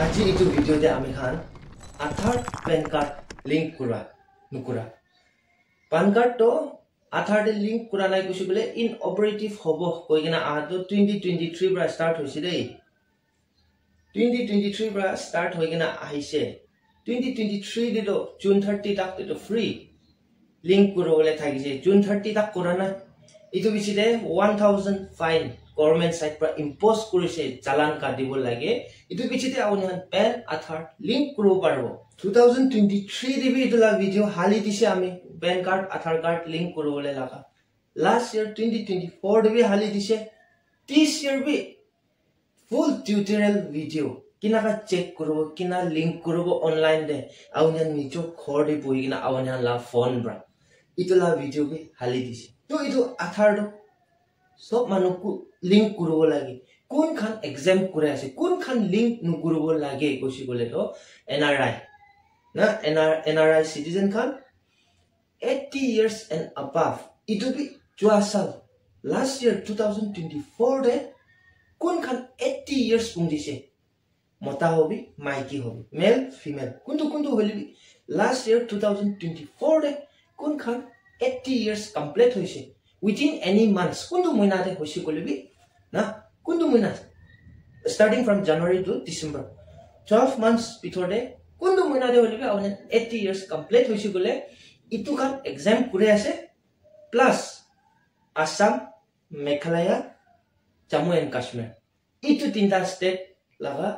আজি এইটো ভিডিঅ'তে আমি খান আধাৰ পেন কাৰ্ড লিংক কৰা নুকৰা পান কাৰ্ড তো আধাৰ লিংক কৰা নাই কৈছে বলে ইনঅপাৰেটিভ হ'ব কৈ কিনা আহাটো 2023 পৰা ষ্টাৰ্ট হৈছে দেই 2023 পৰা ষ্টাৰ্ট হৈ কিনা আহিছে 2023 দিটো জুন 30 তাক তো ফ্ৰী লিংক কৰবলে থাকিছে জুন 30 তাক কৰা নাই ইটো বিচিতে 1000 ফাইন গভৰ্নমেন্ট সাইট পৰা ইম্পোজ কৰিছে চালান কাটিব লাগে ইটো বিচিতে আপুনি পেন আধাৰ লিংক কৰিব পাৰিব 2023 দিবি ইটোলা ভিডিও হালি দিছে আমি পেন কাৰ্ড আধাৰ কাৰ্ড লিংক কৰিবলৈ লাগা লাষ্ট ইয়াৰ 2024 দিবি হালি দিছে this year বি ফুল টিউটোৰিয়েল ভিডিও কিনাকা চেক কৰিব কিনা লিংক কৰিব অনলাইন দে আপুনি নিজৰ ঘৰ দি বহি কিনা আপুনি লা ফোন পৰা ইটোলা ভিডিও বি হালি দিছে তো ইটো আধাৰ সব মানুকু লিংক কৰিব লাগে কোন খান এক্সাম কৰে আছে কোন খান লিংক নকৰিব লাগে কৈছি বলে তো এনআরআই না NRI citizen Khan 80 years and above ইটো বি জোয়াসাল লাষ্ট ইয়ার 2024 দে কোন খান 80 years পুংদিছে মতা হবি মাইকি হবি মেল ফিমেল কোনটো হলিবি লাষ্ট ইয়ার 2024 দে কোন খান 80 years কমপ্লিট হৈছে within any months kundu moina de hoisi kolibi na kundu moina starting from January to December 12 months before de kundu moina de holibi awne 80 years complete hoisi gole itu kan exam kure ase plus Assam Meghalaya Jammu and Kashmir itu tinta state laga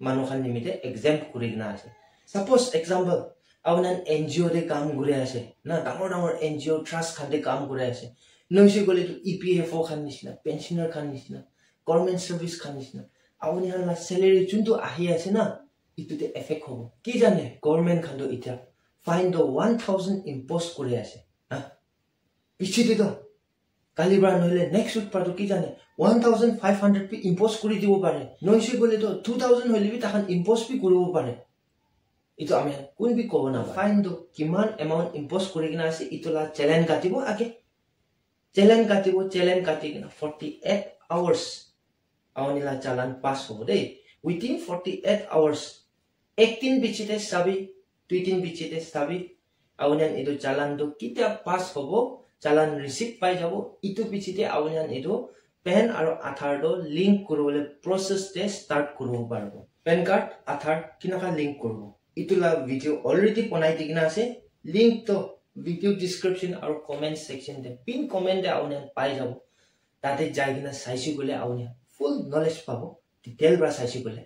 manukhan nimite exam kure na ase suppose example awne NGO de kaam kure ase na dangor NGO trust khande kaam kure ase নইছে গলে তো EPFO খান নিছিনা pensioner খান নিছিনা government service খান নিছিনা আপনি হালা salary যোনটো আহি আছে না ইটোতে এফেক্ট হ'ব কি জানে গভর্নমেন্ট খান তো ইটা ফাইন তো 1000 ইম্পোজ কৰি আছে হা পিছিতে তো কালিবা নহলে নেক্সট উইক পাটো কি জানে 1500 পি ইম্পোজ কৰি দিব পাৰে নইছে গলে তো 2000 হলিবি তাখান ইম্পোজ পি কৰিব পাৰে ইটো আমি কোন বি কব না ফাইন তো কিমান এমাউন্ট ইম্পোজ কৰি কিনা আছে ইটোলা চ্যালেঞ্জ কাটিব আগে চ্যালেঞ্জ কাটি কিনা 48 hours আউনিলা চালান পাস হ'ব দেই within 48 hours 18 বিচিতে সাবি 18 বিচিতে সাবি আউনিয়ান এটো চালান তো কিটা পাস হ'ব চালান রিসিভ পাই যাব ইটো বিচিতে আউনিয়ান এটো পেন আৰু আধাৰ তো লিংক কৰিবলৈ প্ৰসেস তে স্টাৰ্ট কৰিব পাৰিব পেন কাৰ্ড আধাৰ কিনাকা লিংক কৰিব ইটোলা ভিডিও অলৰেডি বনাই দিগনা আছে লিংক তো video description or comment section de pin comment de aune pai jabo tate jai gina saisi gole aune full knowledge pabo detail bra saisi gole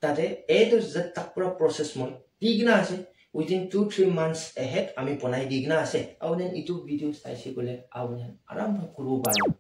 tate a to z tak pura process moi digna ase within 2-3 months ahead ami ponai digna ase aune itu video saisi gole aune aram kurbo paro